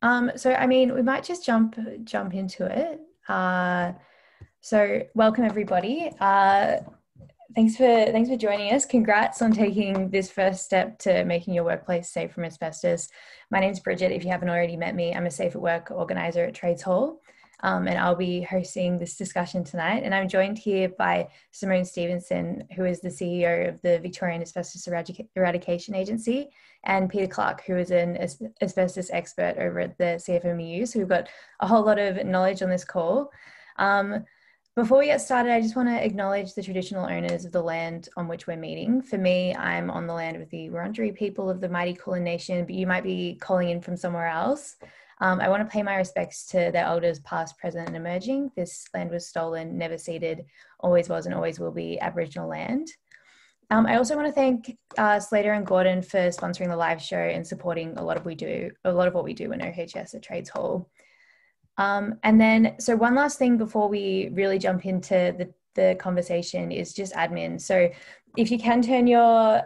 So I mean, we might just jump into it. So welcome everybody. Thanks for joining us. Congrats on taking this first step to making your workplace safe from asbestos. My name is Bridget. If you haven't already met me, I'm a Safe at Work organizer at Trades Hall. And I'll be hosting this discussion tonight. And I'm joined here by Simone Stevenson, who is the CEO of the Victorian Asbestos Eradication Agency, and Peter Clarke, who is an asbestos expert over at the CFMEU. So we've got a whole lot of knowledge on this call. Before we get started, I just want to acknowledge the traditional owners of the land on which we're meeting. For me, I'm on the land with the Wurundjeri people of the mighty Kulin Nation, but you might be calling in from somewhere else. I want to pay my respects to their elders past, present and emerging. This land was stolen, never ceded, always was and always will be Aboriginal land. I also want to thank Slater and Gordon for sponsoring the live show and supporting a lot of what we do in OHS at Trades Hall. And then, so one last thing before we really jump into the conversation is just admin. So if you can turn your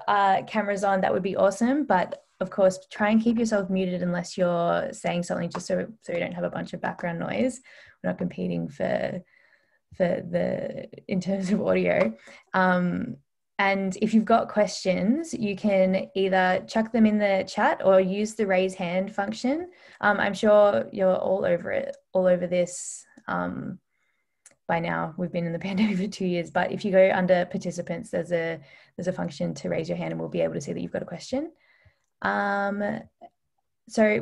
cameras on, that would be awesome. But of course, try and keep yourself muted unless you're saying something, just so you don't have a bunch of background noise. We're not competing in terms of audio. And if you've got questions, you can either chuck them in the chat or use the raise hand function. I'm sure you're all over this by now. We've been in the pandemic for 2 years, but if you go under participants, there's a function to raise your hand and we'll be able to see that you've got a question. So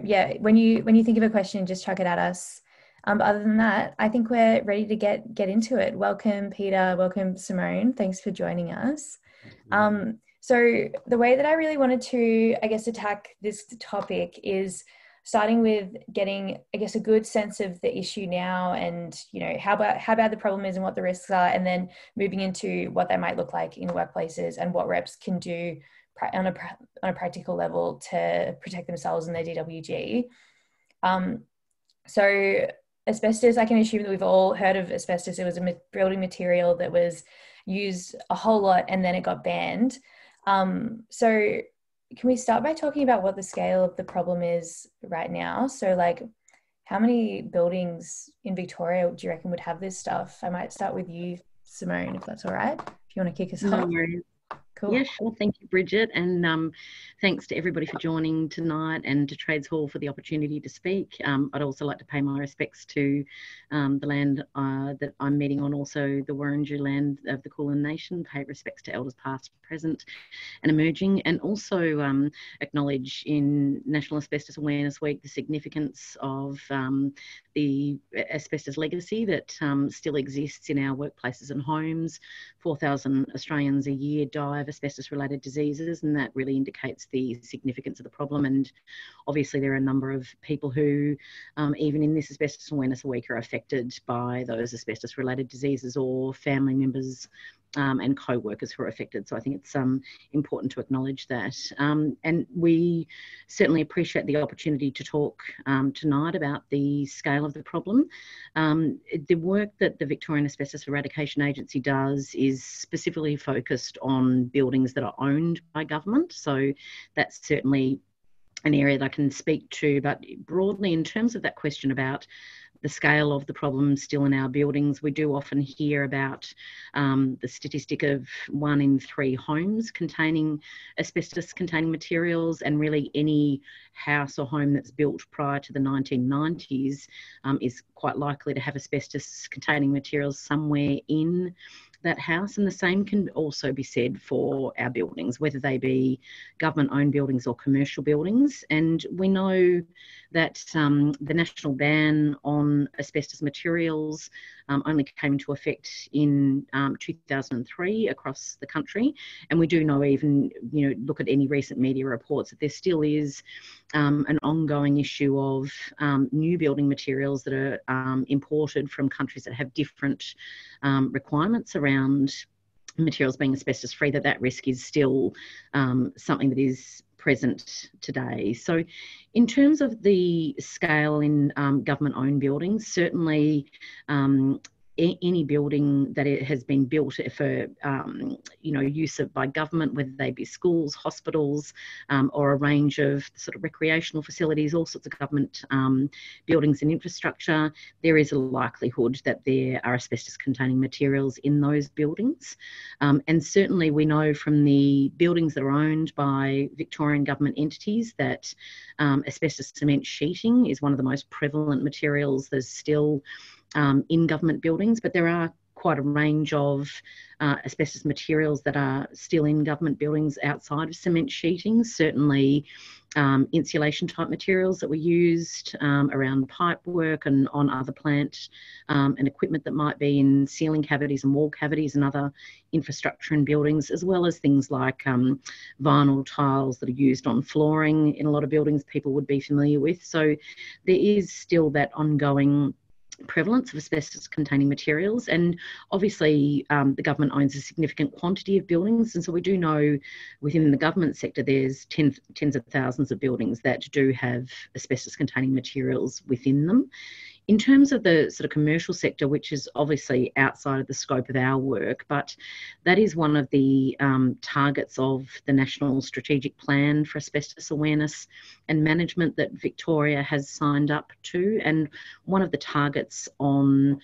yeah, when you think of a question, just chuck it at us. But other than that, I think we're ready to get into it. Welcome, Peter. Welcome, Simone. Thanks for joining us. So the way that I really wanted to, I guess, attack this topic is starting with getting, I guess, a good sense of the issue now and, you know, how bad the problem is and what the risks are, and then moving into what that might look like in workplaces and what reps can do on a practical level to protect themselves and their DWG. So asbestos, I can assume that we've all heard of asbestos. It was a building material that was used a whole lot and then it got banned. So can we start by talking about what the scale of the problem is right now? So like, how many buildings in Victoria do you reckon would have this stuff? I might start with you, Simone, if that's all right, if you want to kick us off. No worries. Cool. Yeah, sure. Thank you, Bridget. And thanks to everybody for joining tonight and to Trades Hall for the opportunity to speak. I'd also like to pay my respects to the land that I'm meeting on, also the Wurundjeri land of the Kulin Nation, pay respects to elders past, present and emerging, and also acknowledge in National Asbestos Awareness Week the significance of the asbestos legacy that still exists in our workplaces and homes. 4,000 Australians a year die of asbestos-related diseases, and that really indicates the significance of the problem. And obviously there are a number of people who, even in this Asbestos Awareness Week, are affected by those asbestos-related diseases, or family members and co-workers who are affected. So I think it's important to acknowledge that. And we certainly appreciate the opportunity to talk tonight about the scale of the problem. The work that the Victorian Asbestos Eradication Agency does is specifically focused on buildings that are owned by government. So that's certainly an area that I can speak to, but broadly in terms of that question about the scale of the problem still in our buildings, we do often hear about the statistic of 1 in 3 homes containing asbestos-containing materials, and really any house or home that's built prior to the 1990s is quite likely to have asbestos-containing materials somewhere in that house. And the same can also be said for our buildings, whether they be government-owned buildings or commercial buildings. And we know that the national ban on asbestos materials only came into effect in 2003 across the country. And we do know, even, you know, look at any recent media reports, that there still is an ongoing issue of new building materials that are imported from countries that have different requirements around materials being asbestos free, that risk is still something that is present today. So in terms of the scale in government owned buildings, certainly any building that it has been built for, use by government, whether they be schools, hospitals, or a range of sort of recreational facilities, all sorts of government buildings and infrastructure, there is a likelihood that there are asbestos-containing materials in those buildings. And certainly we know from the buildings that are owned by Victorian government entities that asbestos cement sheeting is one of the most prevalent materials that's still in government buildings, but there are quite a range of asbestos materials that are still in government buildings outside of cement sheeting. Certainly insulation type materials that were used around pipe work and on other plant and equipment that might be in ceiling cavities and wall cavities and other infrastructure in buildings, as well as things like vinyl tiles that are used on flooring in a lot of buildings people would be familiar with. So there is still that ongoing prevalence of asbestos-containing materials, and obviously the government owns a significant quantity of buildings, and so we do know within the government sector there's tens of thousands of buildings that do have asbestos-containing materials within them. In terms of the sort of commercial sector, which is obviously outside of the scope of our work, but that is one of the targets of the National Strategic Plan for Asbestos Awareness and Management that Victoria has signed up to. And one of the targets on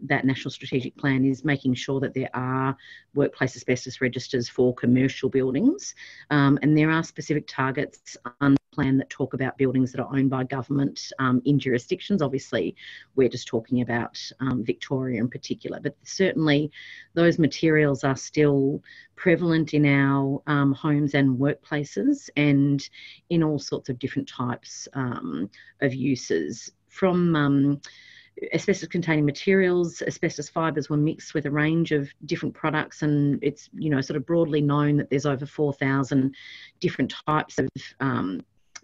that National Strategic Plan is making sure that there are workplace asbestos registers for commercial buildings. And there are specific targets on the plan that talk about buildings that are owned by government in jurisdictions. Obviously, we're just talking about Victoria in particular, but certainly those materials are still prevalent in our homes and workplaces and in all sorts of different types of uses. From asbestos-containing materials, asbestos fibres were mixed with a range of different products, and it's sort of broadly known that there's over 4,000 different types of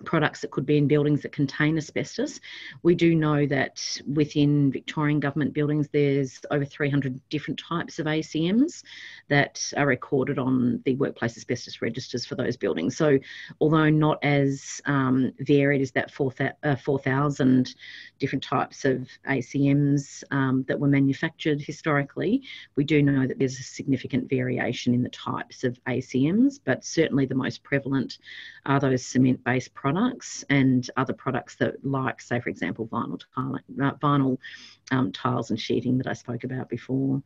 products that could be in buildings that contain asbestos. We do know that within Victorian government buildings there's over 300 different types of ACMs that are recorded on the workplace asbestos registers for those buildings. So although not as varied as that 4,000 different types of ACMs that were manufactured historically, we do know that there's a significant variation in the types of ACMs, but certainly the most prevalent are those cement-based products and other products that, like, say, for example, vinyl tiles and sheeting that I spoke about before.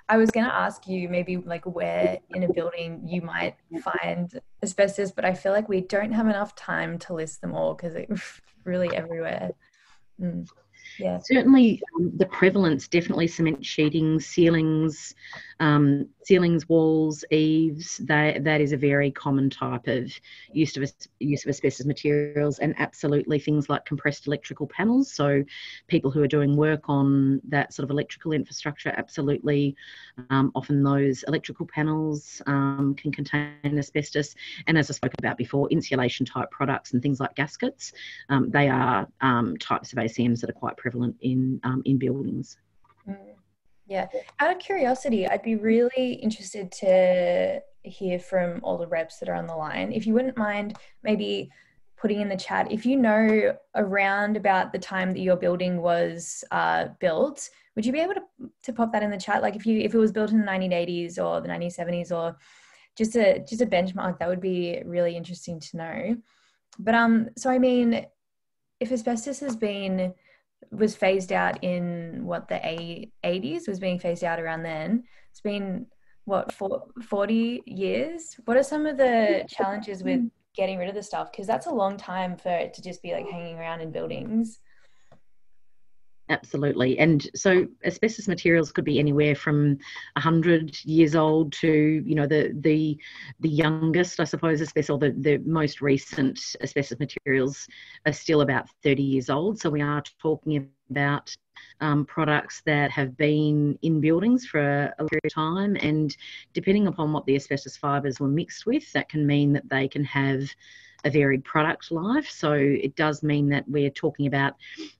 I was going to ask you maybe like where in a building you might find asbestos, but I feel like we don't have enough time to list them all because it's really everywhere. Yeah. Certainly the prevalence, definitely cement sheeting, ceilings, walls, eaves, that is a very common type of use of asbestos materials, and absolutely things like compressed electrical panels. So people who are doing work on that sort of electrical infrastructure, absolutely, often those electrical panels can contain asbestos. And as I spoke about before, insulation type products and things like gaskets, they are types of ACMs that are quite prevalent in buildings. Yeah. Out of curiosity, I'd be really interested to hear from all the reps that are on the line. If you wouldn't mind maybe putting in the chat, if you know around about the time that your building was built, would you be able to pop that in the chat? Like if it was built in the 1980s or the 1970s or just a benchmark, that would be really interesting to know. But so I mean, if asbestos was phased out in the 80s, was being phased out around then, it's been 40 years. What are some of the challenges with getting rid of the stuff? Because that's a long time for it to just be like hanging around in buildings. Absolutely. And so asbestos materials could be anywhere from 100 years old to, the youngest, I suppose, asbestos, or the most recent asbestos materials are still about 30 years old. So we are talking about products that have been in buildings for a period of time, and depending upon what the asbestos fibres were mixed with, that can mean that they can have a varied product life. So it does mean that we're talking about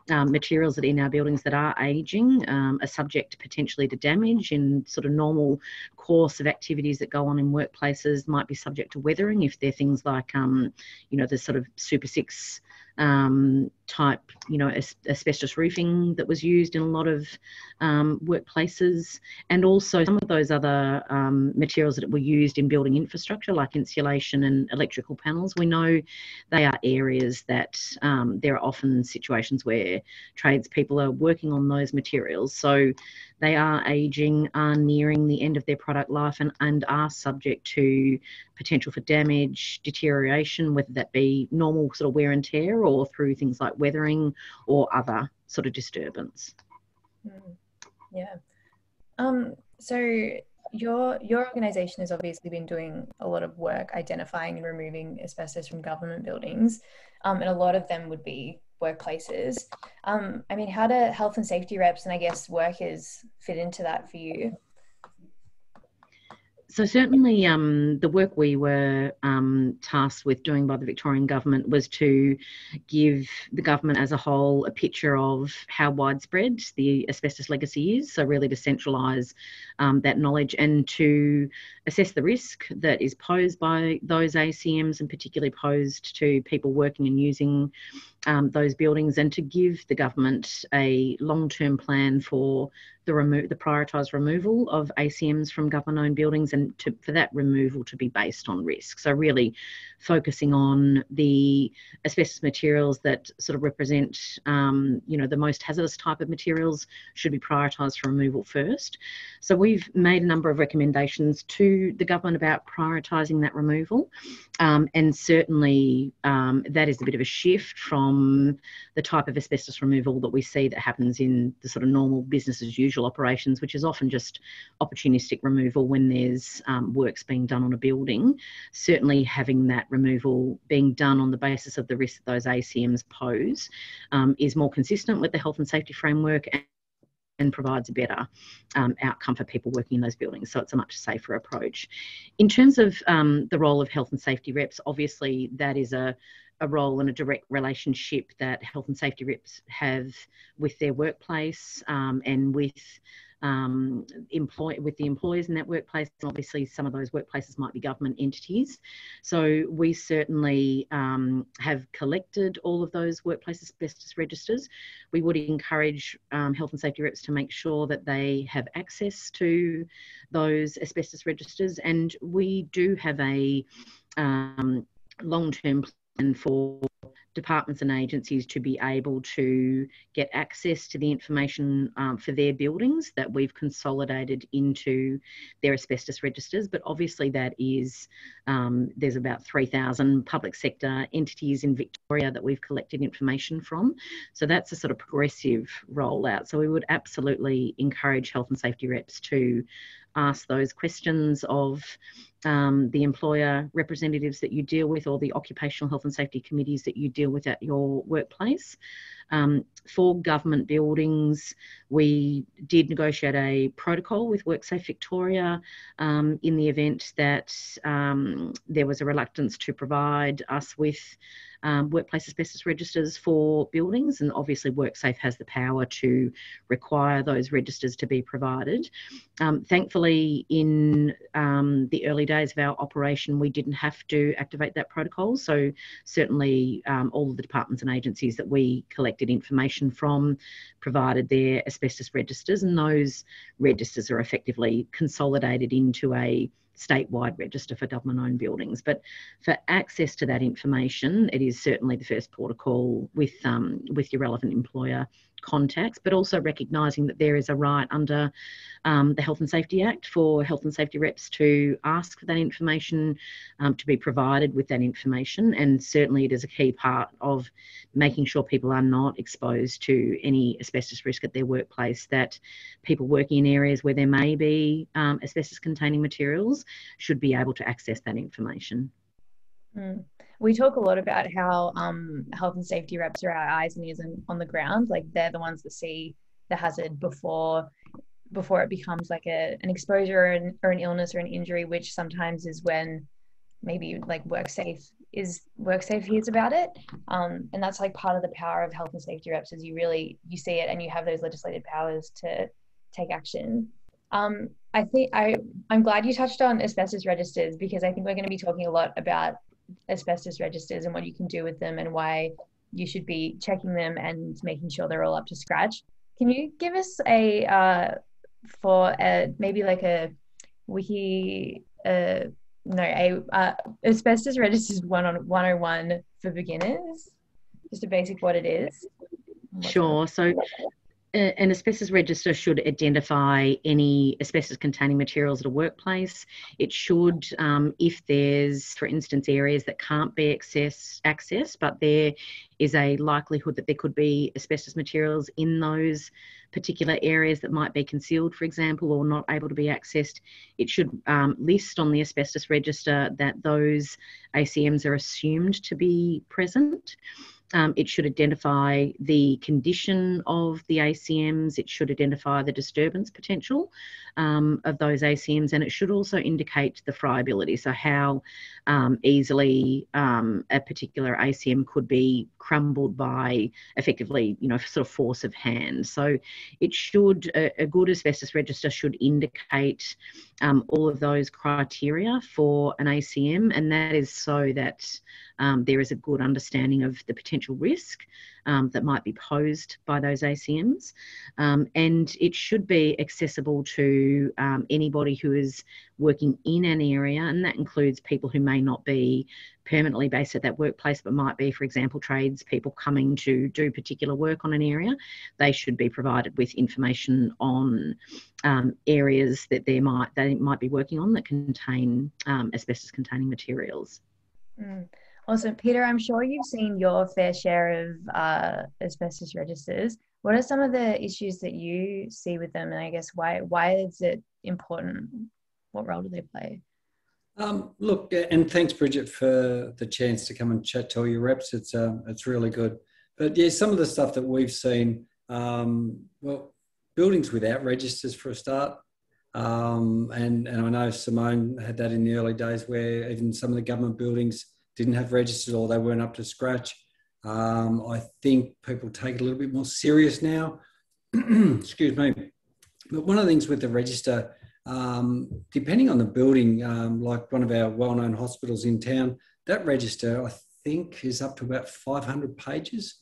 materials that in our buildings that are aging, are subject potentially to damage in sort of normal course of activities that go on in workplaces, might be subject to weathering if they're things like, the sort of Super 6 type, asbestos roofing that was used in a lot of workplaces, and also some of those other materials that were used in building infrastructure like insulation and electrical panels. We know they are areas that there are often situations where tradespeople are working on those materials. So they are aging, are nearing the end of their product life, and are subject to potential for damage, deterioration, whether that be normal sort of wear and tear or through things like weathering or other sort of disturbance. Yeah. So your organisation has obviously been doing a lot of work identifying and removing asbestos from government buildings, and a lot of them would be workplaces. I mean, how do health and safety reps and I guess workers fit into that for you? So certainly the work we were tasked with doing by the Victorian government was to give the government as a whole a picture of how widespread the asbestos legacy is, so really to centralise that knowledge and to assess the risk that is posed by those ACMs, and particularly posed to people working and using those buildings, and to give the government a long-term plan for the prioritised removal of ACMs from government-owned buildings, and for that removal to be based on risk. So really focusing on the asbestos materials that sort of represent, the most hazardous type of materials should be prioritised for removal first. So we've made a number of recommendations to the government about prioritising that removal, and certainly that is a bit of a shift from the type of asbestos removal that we see that happens in the sort of normal business as usual operations, which is often just opportunistic removal when there's works being done on a building. Certainly having that removal being done on the basis of the risk that those ACMs pose is more consistent with the health and safety framework and provides a better outcome for people working in those buildings. So it's a much safer approach. In terms of the role of health and safety reps, obviously that is a role and a direct relationship that health and safety reps have with their workplace, and with the employers in that workplace. Obviously some of those workplaces might be government entities. So we certainly have collected all of those workplace asbestos registers. We would encourage health and safety reps to make sure that they have access to those asbestos registers, and we do have a long-term plan for departments and agencies to be able to get access to the information for their buildings that we've consolidated into their asbestos registers. But obviously that is, there's about 3,000 public sector entities in Victoria that we've collected information from. So that's a sort of progressive rollout. So we would absolutely encourage health and safety reps to ask those questions of the employer representatives that you deal with, or the occupational health and safety committees that you deal with at your workplace. For government buildings, we did negotiate a protocol with WorkSafe Victoria in the event that there was a reluctance to provide us with workplace asbestos registers for buildings, and obviously WorkSafe has the power to require those registers to be provided. Thankfully, in the early days of our operation, we didn't have to activate that protocol. So certainly all of the departments and agencies that we collected information from provided their asbestos registers, and those registers are effectively consolidated into a statewide register for government-owned buildings. But for access to that information, it is certainly the first port of call with your relevant employer contacts, but also recognising that there is a right under the Health and Safety Act for health and safety reps to ask for that information, to be provided with that information. And certainly it is a key part of making sure people are not exposed to any asbestos risk at their workplace, that people working in areas where there may be asbestos containing materials should be able to access that information. We talk a lot about how health and safety reps are our eyes and ears on the ground. Like they're the ones that see the hazard before it becomes like an exposure or an illness or an injury, which sometimes is when maybe like WorkSafe hears about it. And that's like part of the power of health and safety reps, is you see it and you have those legislative powers to take action. I'm glad you touched on asbestos registers, because I think we're going to be talking a lot about asbestos registers and what you can do with them, and why you should be checking them and making sure they're all up to scratch. Can you give us a maybe like a wiki asbestos registers 101 for beginners, just a basic what it is? Sure. So an asbestos register should identify any asbestos-containing materials at a workplace. It should, if there's, for instance, areas that can't be accessed, but there is a likelihood that there could be asbestos materials in those particular areas that might be concealed, for example, or not able to be accessed, it should list on the asbestos register that those ACMs are assumed to be present. It should identify the condition of the ACMs. It should identify the disturbance potential of those ACMs, and it should also indicate the friability, so how easily a particular ACM could be crumbled by effectively, sort of force of hand. So it should, a good asbestos register should indicate all of those criteria for an ACM, and that is so that there is a good understanding of the potential risk that might be posed by those ACMs. And it should be accessible to anybody who is working in an area, and that includes people who may not be permanently based at that workplace, but might be, for example, tradespeople coming to do particular work on an area. They should be provided with information on areas that they might be working on that contain asbestos-containing materials. Awesome. Peter, I'm sure you've seen your fair share of asbestos registers. What are some of the issues that you see with them, and I guess why is it important? What role do they play? Look, and thanks, Bridget, for the chance to come and chat to all your reps. It's really good. But yeah, some of the stuff that we've seen, well, buildings without registers for a start. And I know Simone had that in the early days where even some of the government buildings didn't have registers or they weren't up to scratch. I think people take it a little bit more serious now. Excuse me. But one of the things with the register, depending on the building, like one of our well-known hospitals in town, that register, I think, is up to about 500 pages.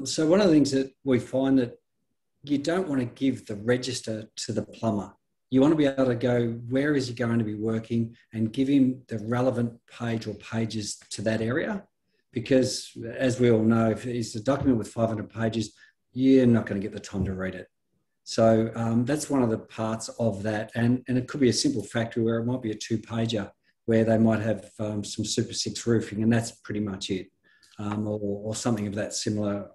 So one of the things that we find that you don't want to give the register to the plumber. You want to be able to go, where is he going to be working, and give him the relevant page or pages to that area. Because as we all know, if it's a document with 500 pages, you're not going to get the time to read it. So that's one of the parts of that. And it could be a simple factory where it might be a 2-pager where they might have some Super 6 roofing, and that's pretty much it, or something of that similar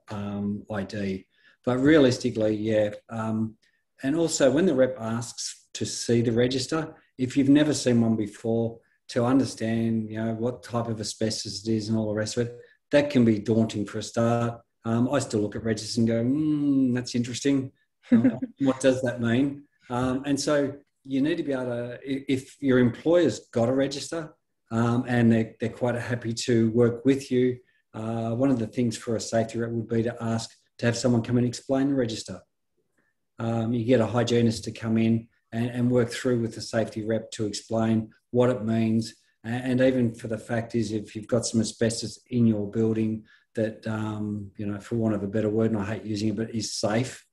ID. But realistically, yeah. And also when the rep asks to see the register, if you've never seen one before, to understand, what type of asbestos it is and all the rest of it, that can be daunting for a start. I still look at registers and go, that's interesting. What does that mean? And so you need to be able to, if your employer's got a register and they're quite happy to work with you, one of the things for a safety rep would be to ask to have someone come and explain the register. You get a hygienist to come in and work through with the safety rep to explain what it means. And even for the fact is, if you've got some asbestos in your building that, for want of a better word, and I hate using it, but is safe,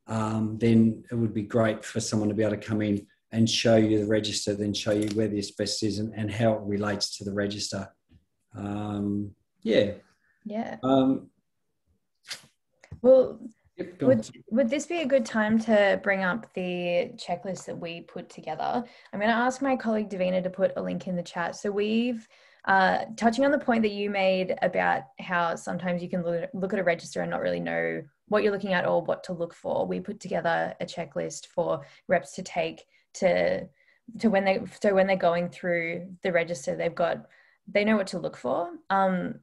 then it would be great for someone to be able to come in and show you the register, then show you where the asbestos is and how it relates to the register. Yeah. Well, would this be a good time to bring up the checklist that we put together? I'm going to ask my colleague Davina to put a link in the chat. So we've, touching on the point that you made about how sometimes you can look at a register and not really know what you're looking at or what to look for. We put together a checklist for reps to take to when they're going through the register, they know what to look for.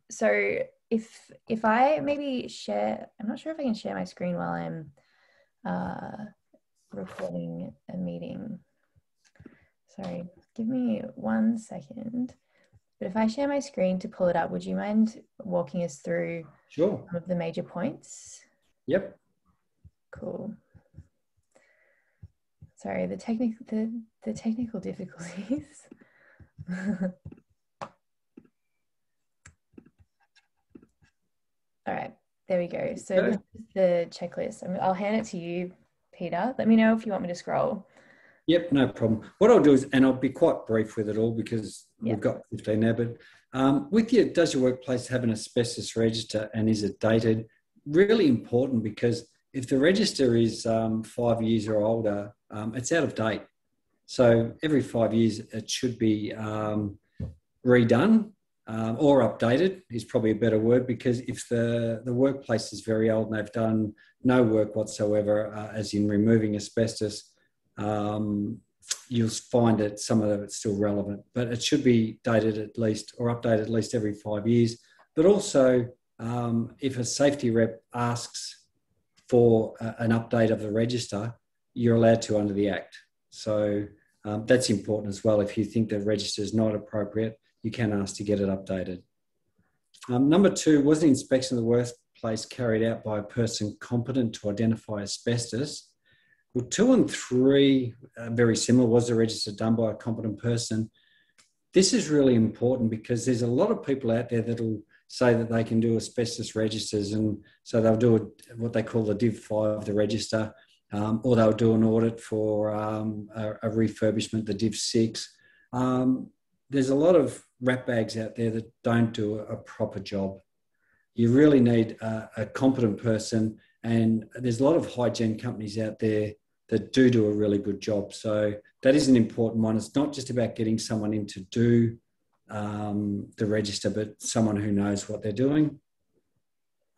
So if I maybe share, I'm not sure if I can share my screen while I'm recording a meeting. Sorry, give me 1 second. But if I share my screen to pull it up, would you mind walking us through some of the major points? Yep. Cool. Sorry, the technical difficulties. All right, there we go. So this is the checklist. I'll hand it to you, Peter. Let me know if you want me to scroll. Yep, no problem. What I'll do is, and I'll be quite brief with it all because we've got 15 now, but does your workplace have an asbestos register and is it dated? Really important, because if the register is 5 years or older, it's out of date. So every 5 years it should be redone or updated is probably a better word, because if the workplace is very old and they've done no work whatsoever, as in removing asbestos, you'll find that some of it's still relevant, but it should be dated at least or updated at least every 5 years. But also, if a safety rep asks for an update of the register, you're allowed to under the Act. So that's important as well. If you think the register is not appropriate, you can ask to get it updated. Number 2, was the inspection of the workplace carried out by a person competent to identify asbestos? Well, 2 and 3 are very similar. Was the register done by a competent person? This is really important because there's a lot of people out there that'll say that they can do asbestos registers, and so they'll do what they call the Div 5 of the register, or they'll do an audit for a refurbishment, the Div 6. There's a lot of rat bags out there that don't do a proper job. You really need a competent person, and there's a lot of hygiene companies out there that do a really good job. So that is an important one. It's not just about getting someone in to do the register, but someone who knows what they're doing.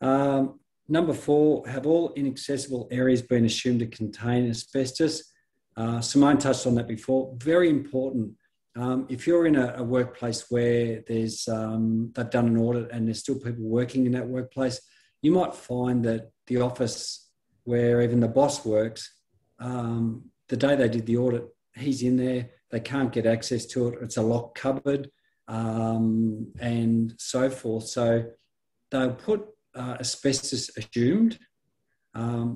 Number 4, have all inaccessible areas been assumed to contain asbestos? Simone touched on that before. Very important. If you're in a workplace where there's they've done an audit and there's still people working in that workplace, you might find that the office where even the boss works, the day they did the audit, he's in there, they can't get access to it, it's a locked cupboard, and so forth. So they'll put asbestos assumed,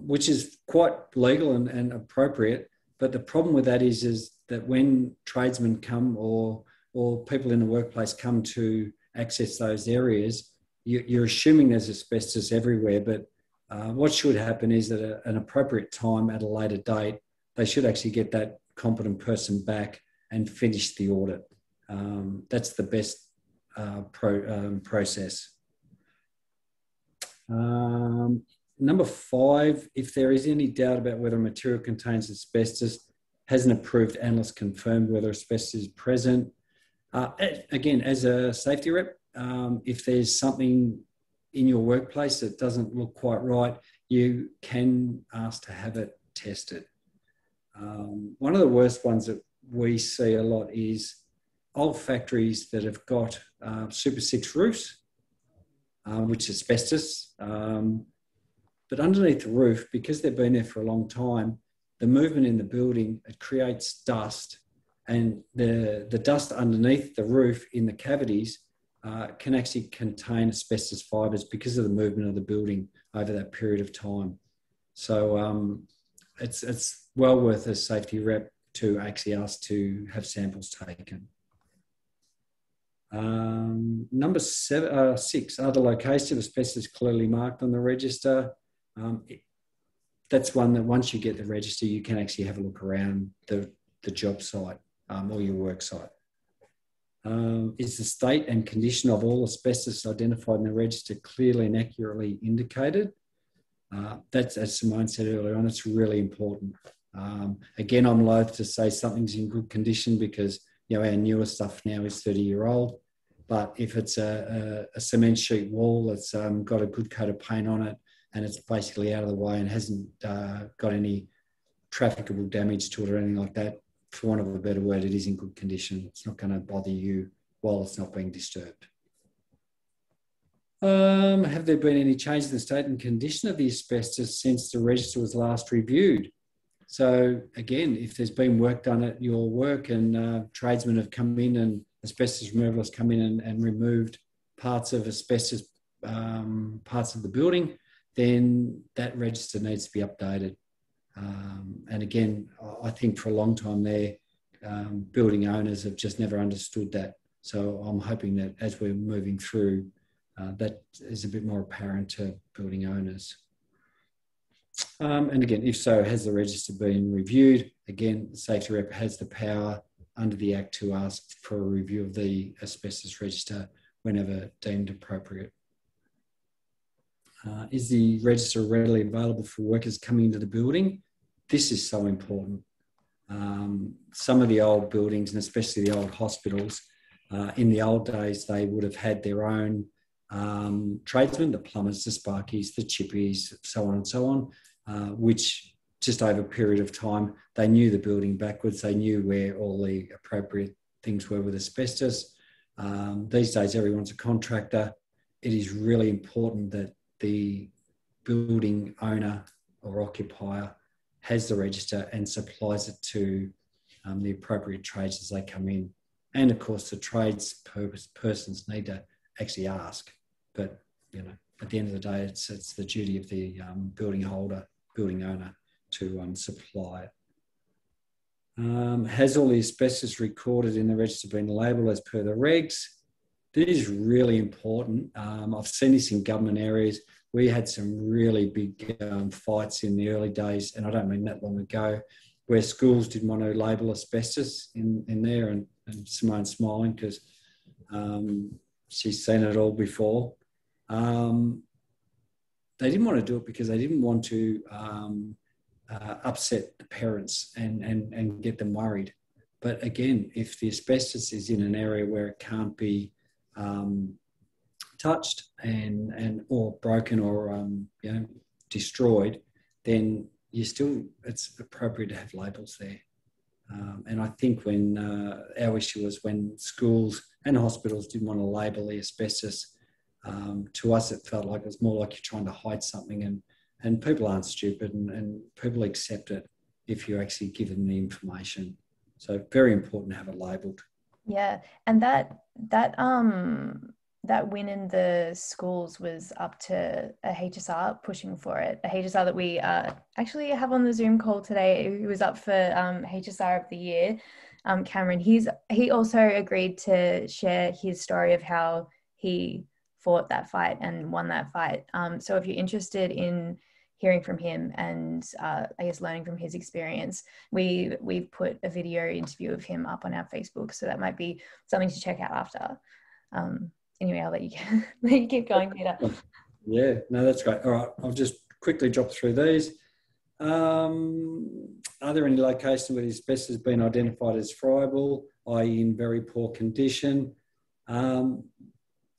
which is quite legal and appropriate. But the problem with that is that when tradesmen come or people in the workplace come to access those areas, you're assuming there's asbestos everywhere. But what should happen is that at an appropriate time at a later date, they should actually get that competent person back and finish the audit. That's the best process. Number 5, if there is any doubt about whether a material contains asbestos, has an approved analyst confirmed whether asbestos is present? Again, as a safety rep, if there's something in your workplace that doesn't look quite right, you can ask to have it tested. One of the worst ones that we see a lot is old factories that have got Super 6 roofs, which is asbestos. But underneath the roof, because they've been there for a long time, the movement in the building, it creates dust, and the dust underneath the roof in the cavities can actually contain asbestos fibres because of the movement of the building over that period of time. So it's well worth a safety rep to actually ask to have samples taken. Number 6, are the locations of asbestos clearly marked on the register? That's one that once you get the register, you can actually have a look around the job site or your work site. Is the state and condition of all asbestos identified in the register clearly and accurately indicated? That's, as Simone said earlier on, it's really important. Again, I'm loath to say something's in good condition because our newer stuff now is 30-year-old. But if it's a cement sheet wall that's got a good coat of paint on it and it's basically out of the way and hasn't got any trafficable damage to it or anything like that, for want of a better word, it is in good condition. It's not going to bother you while it's not being disturbed. Have there been any changes in the state and condition of the asbestos since the register was last reviewed? So again, if there's been work done at your work and tradesmen have come in and asbestos removalists come in and removed parts of asbestos, parts of the building, then that register needs to be updated. And again, I think for a long time there, building owners have just never understood that. So I'm hoping that as we're moving through that is a bit more apparent to building owners. And again, if so, has the register been reviewed? Again, the safety rep has the power under the Act to ask for a review of the asbestos register whenever deemed appropriate. Is the register readily available for workers coming into the building? This is so important. Some of the old buildings, and especially the old hospitals, in the old days, they would have had their own tradesmen, the plumbers, the sparkies, the chippies, so on and so on, which just over a period of time, they knew the building backwards. They knew where all the appropriate things were with asbestos. These days, everyone's a contractor. It is really important that the building owner or occupier has the register and supplies it to the appropriate trades as they come in. And of course, the trades persons need to actually ask. But, you know, at the end of the day, it's the duty of the building owner to supply it. Has all the asbestos recorded in the register been labelled as per the regs? This is really important. I've seen this in government areas. We had some really big fights in the early days, and I don't mean that long ago, where schools didn't want to label asbestos in there, and Simone's smiling because she's seen it all before. They didn't want to do it because they didn't want to upset the parents and get them worried. But again, if the asbestos is in an area where it can't be touched and or broken or destroyed, then it's appropriate to have labels there. And I think when our issue was when schools and hospitals didn't want to label the asbestos, to us it felt like it was more like you're trying to hide something, and people aren't stupid, and people accept it if you actually give them the information. So very important to have it labelled. Yeah, and that win in the schools was up to a HSR pushing for it. A HSR that we actually have on the Zoom call today, who was up for HSR of the year, Cameron. He also agreed to share his story of how he fought that fight and won that fight. So if you're interested in hearing from him and I guess learning from his experience, we've put a video interview of him up on our Facebook, so that might be something to check out after. Anyway, I'll let you keep going, Peter. Yeah, no, that's great. All right, I'll just quickly drop through these. Are there any locations where the asbestos has been identified as friable, i.e. in very poor condition?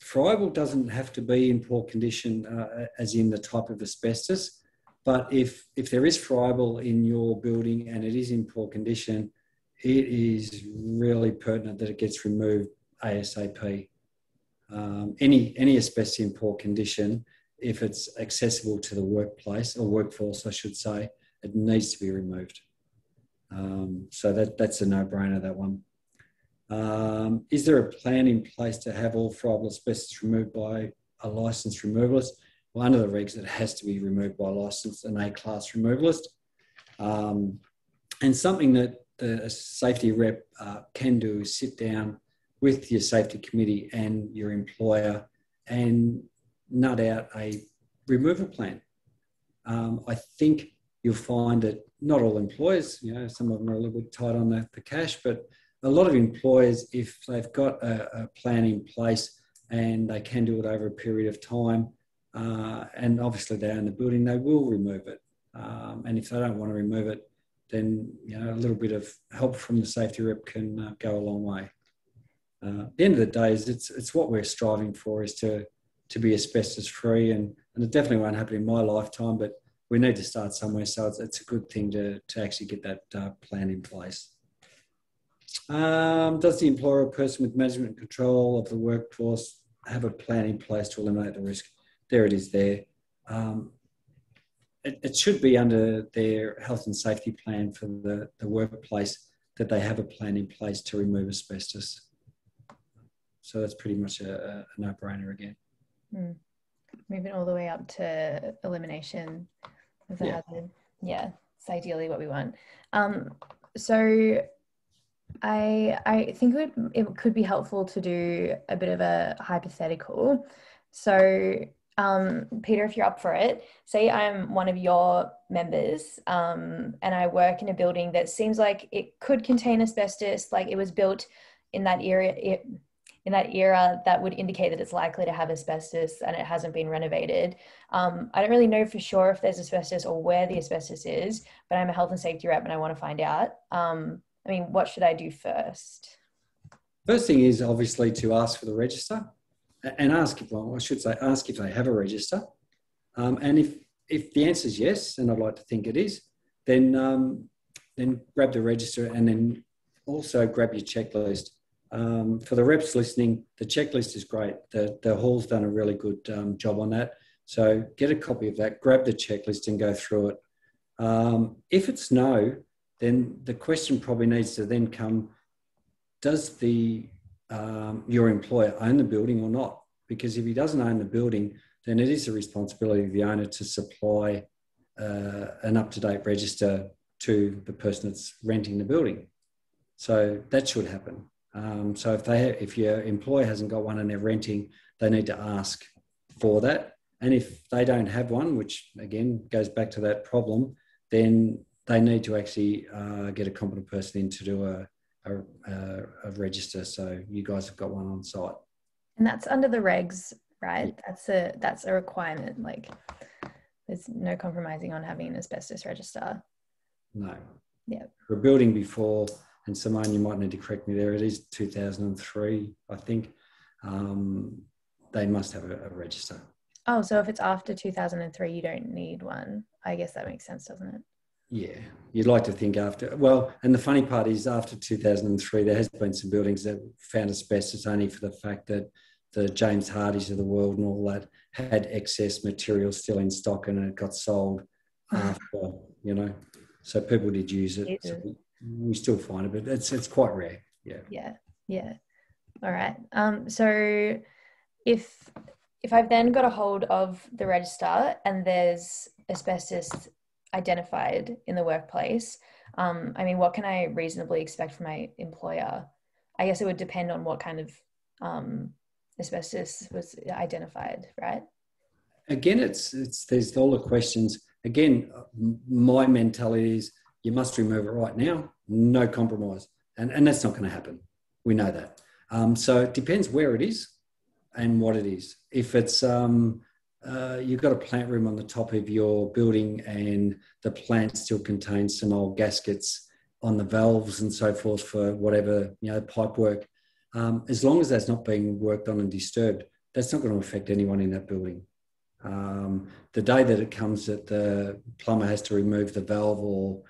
Friable doesn't have to be in poor condition as in the type of asbestos, but if there is friable in your building and it is in poor condition, it is really pertinent that it gets removed ASAP. Any asbestos in poor condition, if it's accessible to the workplace or workforce, I should say, it needs to be removed. So that's a no-brainer, that one. Is there a plan in place to have all friable asbestos removed by a licensed removalist? Well, under the regs, it has to be removed by a licensed and A-class removalist. And something that the safety rep can do is sit down with your safety committee and your employer and nut out a removal plan. I think you'll find that not all employers, some of them are a little bit tight on the cash, but a lot of employers, if they've got a plan in place and they can do it over a period of time, and obviously they own the building, they will remove it. And if they don't want to remove it, then a little bit of help from the safety rep can go a long way. At the end of the day, it's what we're striving for, is to be asbestos free, and it definitely won't happen in my lifetime, but we need to start somewhere. So it's a good thing to actually get that plan in place. Does the employer or person with management control of the workforce have a plan in place to eliminate the risk? There it is there. It should be under their health and safety plan for the workplace that they have a plan in place to remove asbestos. So that's pretty much a no-brainer again. Moving all the way up to elimination of the hazard. Yeah, it's ideally what we want. So I think it could be helpful to do a bit of a hypothetical. So, Peter, if you're up for it, say I'm one of your members, and I work in a building that seems like it could contain asbestos, like it was built in that era that would indicate that it's likely to have asbestos and it hasn't been renovated. I don't really know for sure if there's asbestos or where the asbestos is, but I'm a health and safety rep and I want to find out. I mean, what should I do first? First thing is obviously to ask for the register and ask if they have a register. And if the answer is yes, and I'd like to think it is, then grab the register and then also grab your checklist. For the reps listening, the checklist is great. The hall's done a really good job on that. So get a copy of that, grab the checklist and go through it. If it's no, then the question probably needs to then come, does your employer own the building or not? Because if he doesn't own the building, then it is the responsibility of the owner to supply an up-to-date register to the person that's renting the building. So that should happen. So if your employer hasn't got one and they're renting, they need to ask for that. And if they don't have one, which again goes back to that problem, then they need to actually get a competent person in to do a register. So you guys have got one on site. And that's under the regs, right? Yeah. That's a requirement. Like there's no compromising on having an asbestos register. No. Yeah. For a building before, and Simone, you might need to correct me there, it is 2003, I think. They must have a register. Oh, so if it's after 2003, you don't need one. I guess that makes sense, doesn't it? Yeah, you'd like to think after. Well, and the funny part is after 2003, there has been some buildings that found asbestos only for the fact that the James Hardys of the world and all that had excess material still in stock and it got sold after, so people did use it. So we still find it, but it's quite rare. Yeah. Yeah. All right. So if I've then got a hold of the register and there's asbestos identified in the workplace, I mean, what can I reasonably expect from my employer? I guess it would depend on what kind of asbestos was identified, right? Again, there's all the questions. Again, my mentality is you must remove it right now, no compromise. And that's not going to happen. We know that. So it depends where it is and what it is. If it's you've got a plant room on the top of your building and the plant still contains some old gaskets on the valves and so forth for whatever, pipe work, as long as that's not being worked on and disturbed, that's not going to affect anyone in that building. The day that it comes that the plumber has to remove the valve or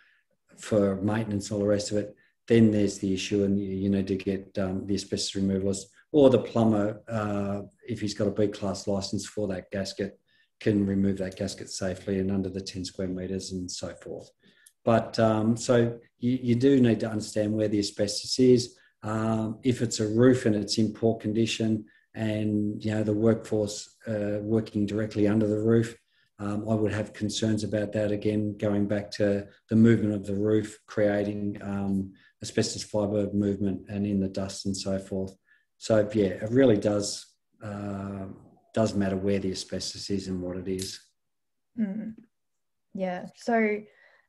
for maintenance, all the rest of it, then there's the issue and you need to get the asbestos removalist or the plumber, if he's got a B-class license for that gasket, can remove that gasket safely and under the 10 square metres and so forth. But so you do need to understand where the asbestos is. If it's a roof and it's in poor condition and, the workforce working directly under the roof, I would have concerns about that. Again, going back to the movement of the roof, creating asbestos fibre movement and in the dust and so forth. So, yeah, it really does matter where the asbestos is and what it is. Mm. Yeah. So,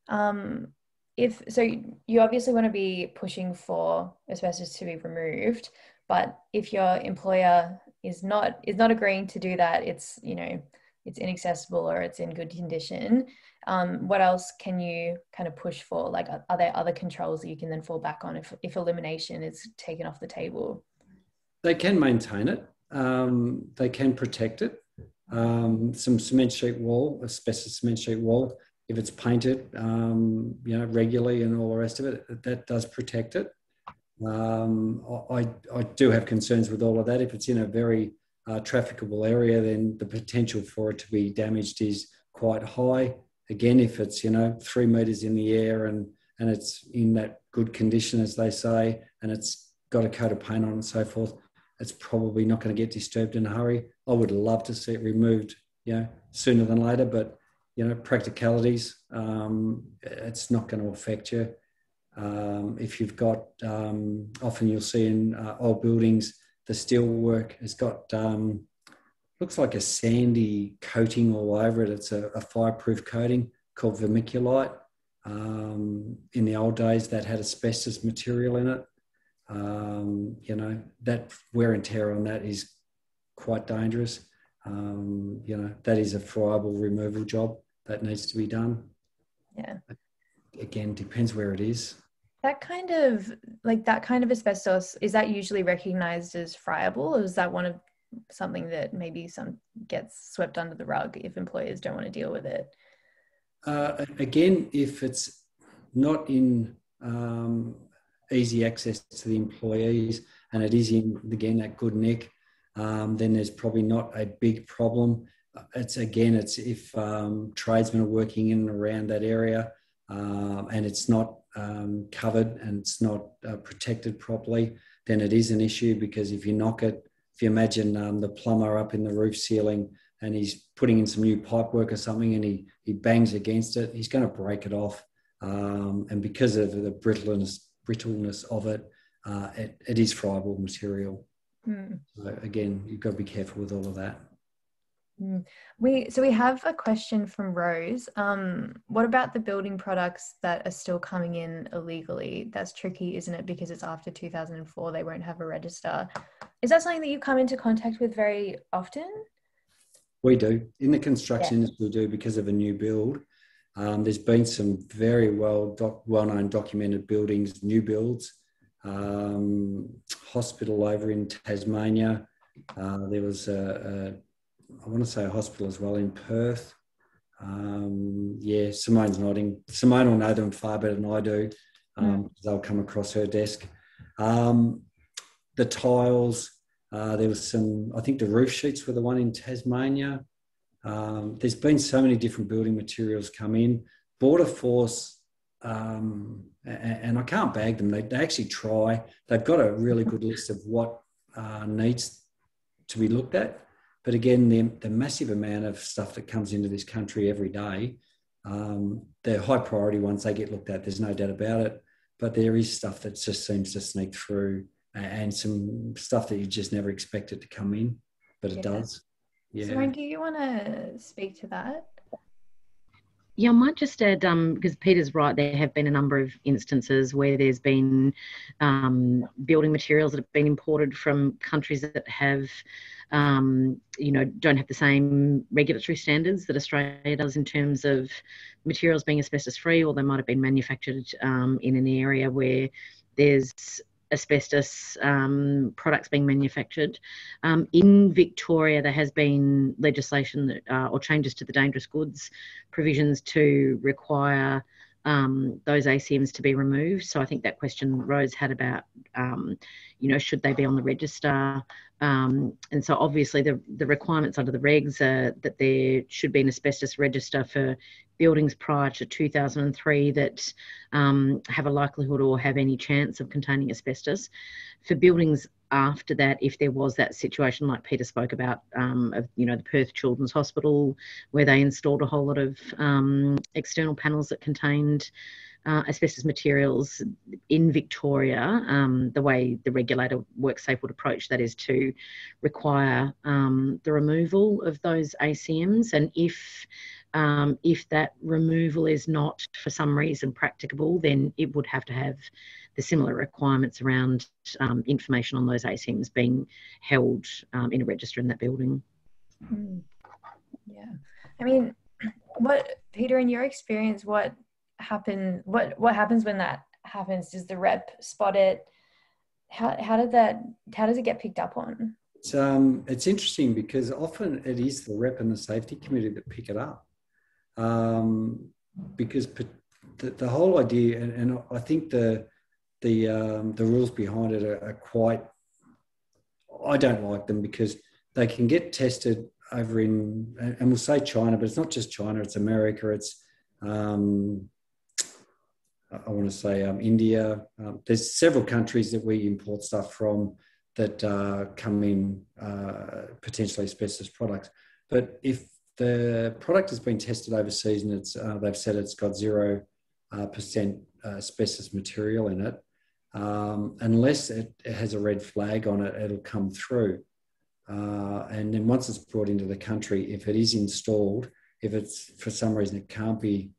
so you obviously want to be pushing for asbestos to be removed, but if your employer is not agreeing to do that, it's inaccessible or it's in good condition, what else can you kind of push for? Like, are there other controls that you can then fall back on if elimination is taken off the table? They can maintain it. They can protect it. Some cement sheet wall, asbestos cement sheet wall, if it's painted, regularly and all the rest of it, that does protect it. I do have concerns with all of that. If it's in a very trafficable area, then the potential for it to be damaged is quite high. Again, if it's 3 metres in the air and it's in that good condition, as they say, and it's got a coat of paint on and so forth, it's probably not going to get disturbed in a hurry. I would love to see it removed, sooner than later, but practicalities, it's not going to affect you. If you've got, often you'll see in old buildings, the steel work has got looks like a sandy coating all over it. It's a fireproof coating called vermiculite. In the old days, that had asbestos material in it. You know, that wear and tear on that is quite dangerous. You know, that is a friable removal job that needs to be done. Yeah. Again, depends where it is. That kind of asbestos, is that usually recognized as friable, or is that something that maybe gets swept under the rug if employers don't want to deal with it? Again, if it's not in easy access to the employees and it is in, again, that good nick, then there's probably not a big problem. It's if tradesmen are working in and around that area and it's not covered and it's not protected properly, then it is an issue, because if you knock it, if you imagine the plumber up in the roof ceiling and he's putting in some new pipework or something and he bangs against it, he's going to break it off. And because of the brittleness of it, it is friable material. So again, you've got to be careful with all of that. We have a question from Rose. What about the building products that are still coming in illegally? That's tricky, isn't it? Because it's after 2004, they won't have a register. Is that something that you come into contact with very often? We do. In the construction industry, we do, because of a new build. There's been some very well-known documented buildings, new builds. Hospital over in Tasmania. There was I want to say a hospital as well in Perth. Simone's nodding. Simone will know them far better than I do. They'll come across her desk. The tiles, there was some, I think the roof sheets were the one in Tasmania. There's been so many different building materials come in. Border Force, and I can't bag them, they actually try. They've got a really good list of what needs to be looked at. But again, the massive amount of stuff that comes into this country every day, they're high priority ones, they get looked at, there's no doubt about it. But there is stuff that just seems to sneak through, and some stuff that you just never expected to come in, but it does. Yeah. Simone, do you want to speak to that? Yeah, I might just add, because Peter's right, there have been a number of instances where there's been building materials that have been imported from countries that have, don't have the same regulatory standards that Australia does in terms of materials being asbestos free, or they might have been manufactured in an area where there's asbestos products being manufactured. In Victoria, there has been legislation that, or changes to the dangerous goods provisions to require those ACMs to be removed. So I think that question Rose had about, should they be on the register? And so obviously the requirements under the regs are that there should be an asbestos register for buildings prior to 2003 that have a likelihood or have any chance of containing asbestos. For buildings after that, if there was that situation like Peter spoke about, of the Perth Children's Hospital, where they installed a whole lot of external panels that contained asbestos materials in Victoria, the way the regulator WorkSafe would approach that is to require the removal of those ACMs, and if that removal is not for some reason practicable, then it would have to have the similar requirements around information on those ACMs being held in a register in that building. Yeah, I mean, Peter, in your experience, what happens when that happens? Does the rep spot it? How does it get picked up on? It's interesting, because often it is the rep and the safety committee that pick it up. Because the whole idea, and I think the rules behind it are quite, I don't like them, because they can get tested over in, and we'll say China, but it's not just China, it's America, it's I want to say India. There's several countries that we import stuff from that come in potentially asbestos products. But if the product has been tested overseas and they've said it's got 0% asbestos material in it, unless it has a red flag on it, it'll come through. And then once it's brought into the country, if it is installed, if it's for some reason it can't be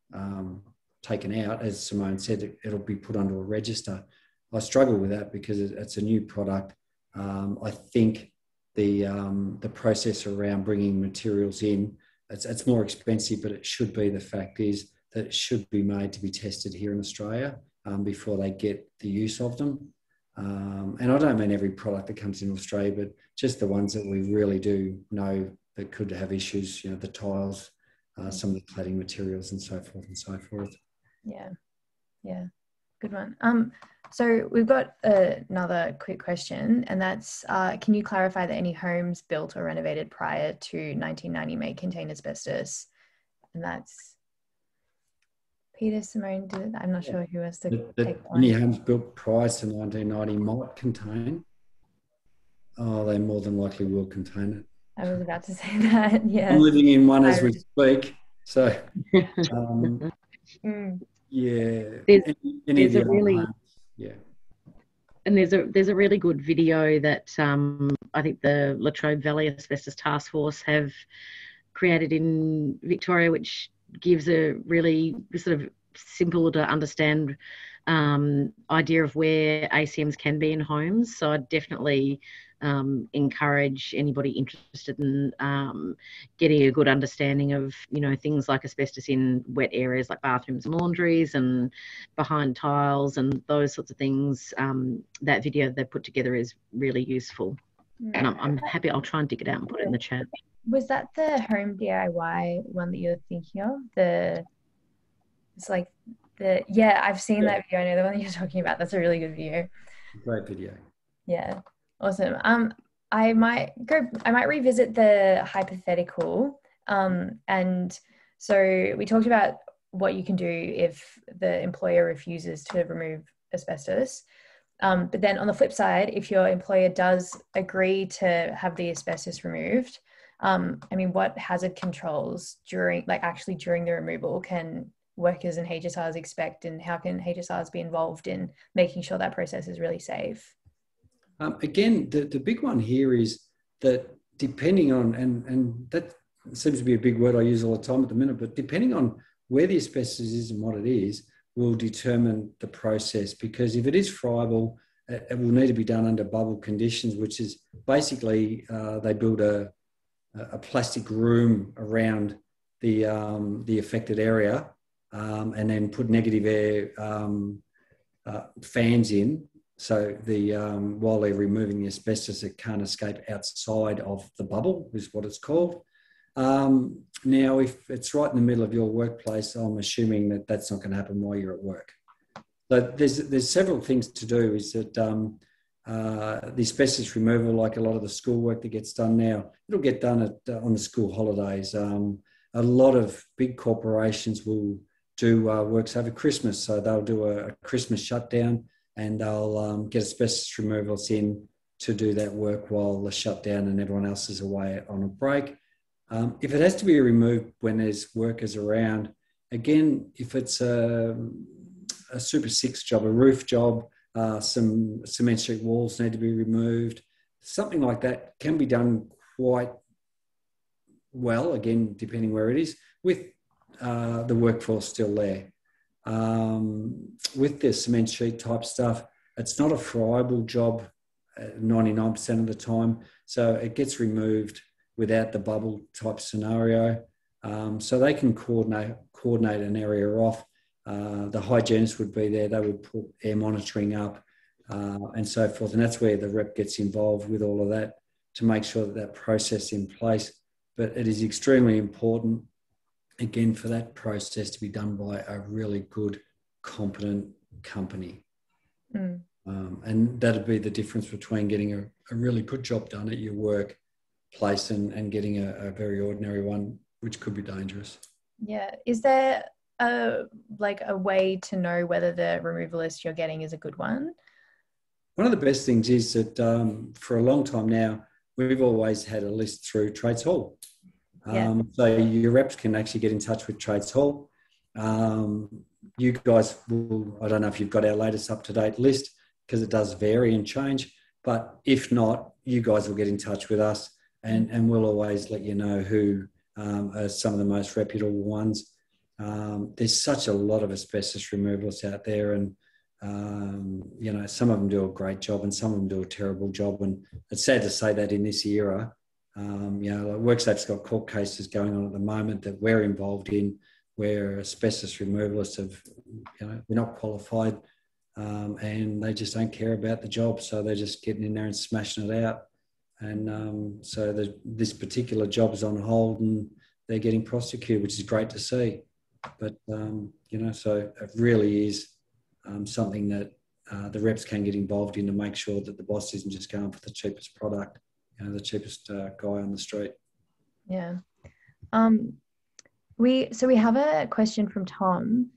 taken out, as Simone said, it'll be put onto a register. I struggle with that because it's a new product. I think the process around bringing materials in, it's more expensive, but it should be, the fact is that it should be made to be tested here in Australia before they get the use of them. And I don't mean every product that comes in Australia, but just the ones that we really do know that could have issues, the tiles, some of the cladding materials and so forth and so forth. Yeah, good one. So we've got another quick question, and that's, can you clarify that any homes built or renovated prior to 1990 may contain asbestos? And that's Peter, Simone, I'm not sure who has to take one. Any homes built prior to 1990 might contain. Oh, they more than likely will contain it. I was about to say that, yeah. I'm living in one as we speak, so yeah. There's a really And there's a really good video that I think the Latrobe Valley Asbestos Task Force have created in Victoria, which gives a really sort of simple to understand idea of where ACMs can be in homes. So I definitely encourage anybody interested in getting a good understanding of, things like asbestos in wet areas like bathrooms and laundries and behind tiles and those sorts of things. That video they put together is really useful. And I'm happy, I'll try and dig it out and put it in the chat. Was that the home DIY one that you're thinking of? I've seen that video. I know the one that you're talking about. That's a really good video. Great video. Yeah, awesome. I might revisit the hypothetical. And so we talked about what you can do if the employer refuses to remove asbestos. But then on the flip side, if your employer does agree to have the asbestos removed, what hazard controls during the removal can workers and HSRs expect, and how can HSRs be involved in making sure that process is really safe? Again, the big one here is that depending on, and that seems to be a big word I use all the time at the minute, but depending on where the asbestos is and what it is, will determine the process. Because if it is friable, it will need to be done under bubble conditions, which is basically they build a plastic room around the affected area, and then put negative air fans in, so while they're removing the asbestos, it can't escape outside of the bubble, is what it's called. Now, if it's right in the middle of your workplace, I'm assuming that that's not going to happen while you're at work. So there's several things to do. Is that the asbestos removal, like a lot of the schoolwork that gets done now, it'll get done on the school holidays. A lot of big corporations will do works over Christmas, so they'll do a Christmas shutdown, and they'll get asbestos removals in to do that work while the shutdown and everyone else is away on a break. If it has to be removed when there's workers around, again, if it's a Super 6 job, a roof job, some cement sheet walls need to be removed, something like that can be done quite well, again, depending where it is, with the workforce still there. With the cement sheet type stuff, it's not a friable job 99% of the time, so it gets removed without the bubble type scenario. So they can coordinate an area off. The hygienist would be there, they would put air monitoring up and so forth, and that's where the rep gets involved with all of that to make sure that process is in place. But it is extremely important, again, for that process to be done by a really good, competent company. And that'd be the difference between getting a really good job done at your workplace and getting a very ordinary one, which could be dangerous. Yeah. Is there a way to know whether the removal list you're getting is a good one? One of the best things is that for a long time now, we've always had a list through Trades Hall. So your reps can actually get in touch with Trades Hall. You guys will, I don't know if you've got our latest up-to-date list, because it does vary and change, But if not, you guys will get in touch with us, and we'll always let you know who are some of the most reputable ones. There's such a lot of asbestos removalists out there, and some of them do a great job and some of them do a terrible job. And it's sad to say that in this era, WorkSafe's got court cases going on at the moment that we're involved in, where asbestos removalists they're not qualified, and they just don't care about the job, so they're just getting in there and smashing it out. And so this particular job is on hold and they're getting prosecuted, which is great to see. But, so it really is something that the reps can get involved in to make sure that the boss isn't just going for the cheapest product, the cheapest guy on the street. Yeah. We have a question from Tom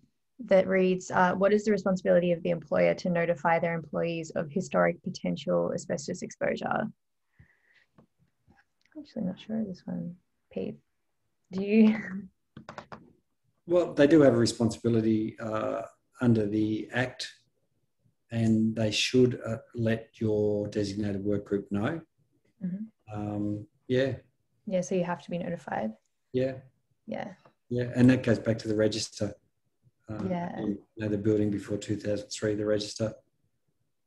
that reads, what is the responsibility of the employer to notify their employees of historic potential asbestos exposure? I'm actually not sure of this one. Pete, do you? Well, they do have a responsibility under the Act, and they should let your designated work group know. Mm-hmm. Yeah, so you have to be notified. Yeah, and that goes back to the register. The building before 2003, the register,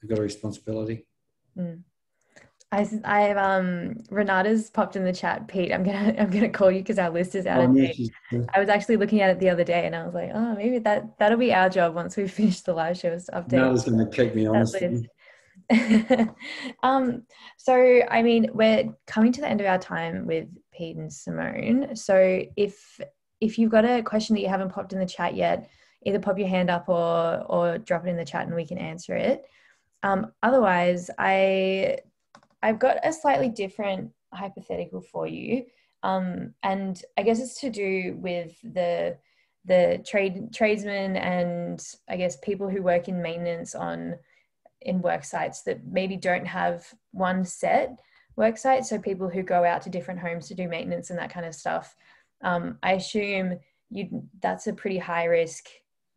they've got a responsibility. Renata's popped in the chat. Pete, I'm gonna call you because our list is out of date. I was actually looking at it the other day and I was like, oh, maybe that'll be our job once we finish the live shows to update. Renata's going to keep me honest. So I mean, we're coming to the end of our time with Pete and Simone. So if you've got a question that you haven't popped in the chat yet, either pop your hand up or drop it in the chat and we can answer it. Otherwise, I've got a slightly different hypothetical for you. And I guess it's to do with the tradesmen and I guess people who work in maintenance in work sites that maybe don't have one set work site. So people who go out to different homes to do maintenance and that kind of stuff. I assume that's a pretty high risk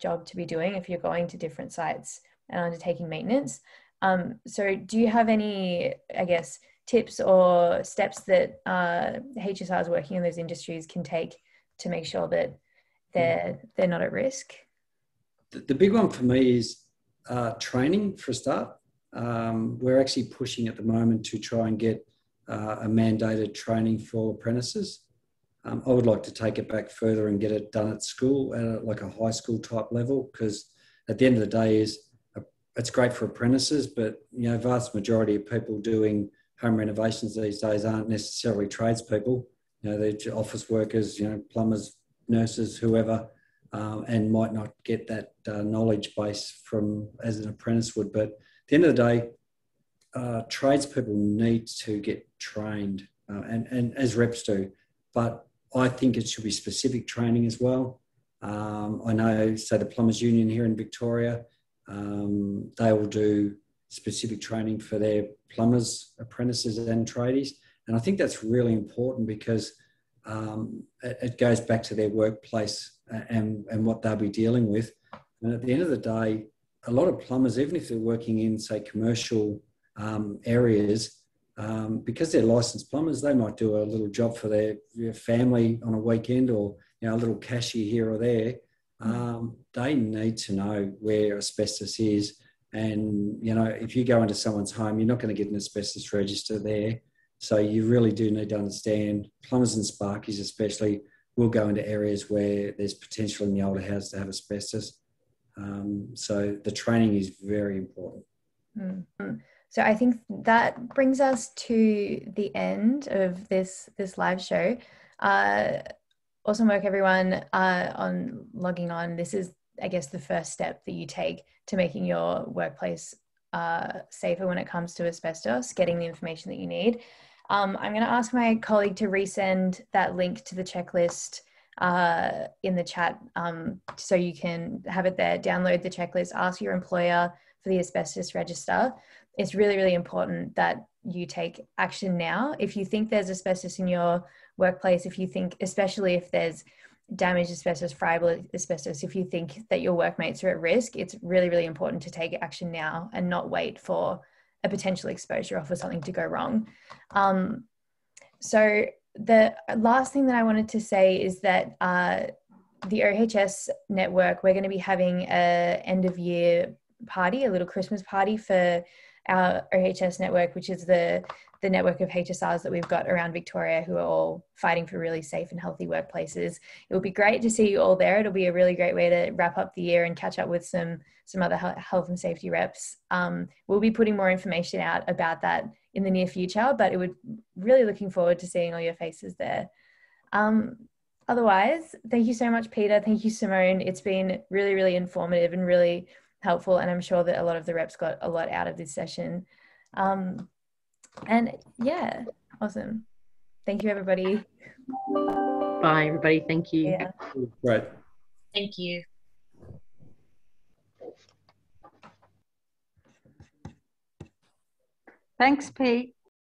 job to be doing if you're going to different sites and undertaking maintenance. So do you have any, I guess, tips or steps that HSRs working in those industries can take to make sure that they're not at risk? The big one for me is training for a start. We're actually pushing at the moment to try and get a mandated training for apprentices. I would like to take it back further and get it done at school, at like a high school type level, because at the end of the day it's great for apprentices, but vast majority of people doing home renovations these days aren't necessarily tradespeople. They're office workers, plumbers, nurses, whoever, and might not get that knowledge base from as an apprentice would. But at the end of the day, tradespeople need to get trained, and as reps do. But I think it should be specific training as well. I know, say, the Plumbers Union here in Victoria, they will do specific training for their plumbers, apprentices and tradies. And I think that's really important because it goes back to their workplace and what they'll be dealing with. And at the end of the day, a lot of plumbers, even if they're working in, say, commercial areas, because they're licensed plumbers, they might do a little job for their family on a weekend or a little cashier here or there. They need to know where asbestos is. And, if you go into someone's home, you're not going to get an asbestos register there. So you really do need to understand, plumbers and sparkies especially will go into areas where there's potential in the older house to have asbestos. So the training is very important. So I think that brings us to the end of this live show. Awesome work, everyone, on logging on. This is, I guess, the first step that you take to making your workplace safer when it comes to asbestos, getting the information that you need. I'm going to ask my colleague to resend that link to the checklist in the chat so you can have it there, download the checklist, ask your employer for the asbestos register. It's really, really important that you take action now. If you think there's asbestos in your workplace, if you think, especially if there's damaged asbestos, friable asbestos, if you think that your workmates are at risk, it's really, really important to take action now and not wait for a potential exposure or for something to go wrong. So the last thing that I wanted to say is that the OHS network, we're going to be having a end of year party, a little Christmas party for our OHS network, which is the network of HSRs that we've got around Victoria who are all fighting for really safe and healthy workplaces. It will be great to see you all there. It'll be a really great way to wrap up the year and catch up with some other health and safety reps. We'll be putting more information out about that in the near future, but really looking forward to seeing all your faces there. Otherwise, thank you so much, Peter. Thank you, Simone. It's been really, really informative and really helpful. And I'm sure that a lot of the reps got a lot out of this session. And yeah, awesome. Thank you, everybody. Bye, everybody. Thank you. Yeah. Right. Thank you. Thanks, Pete.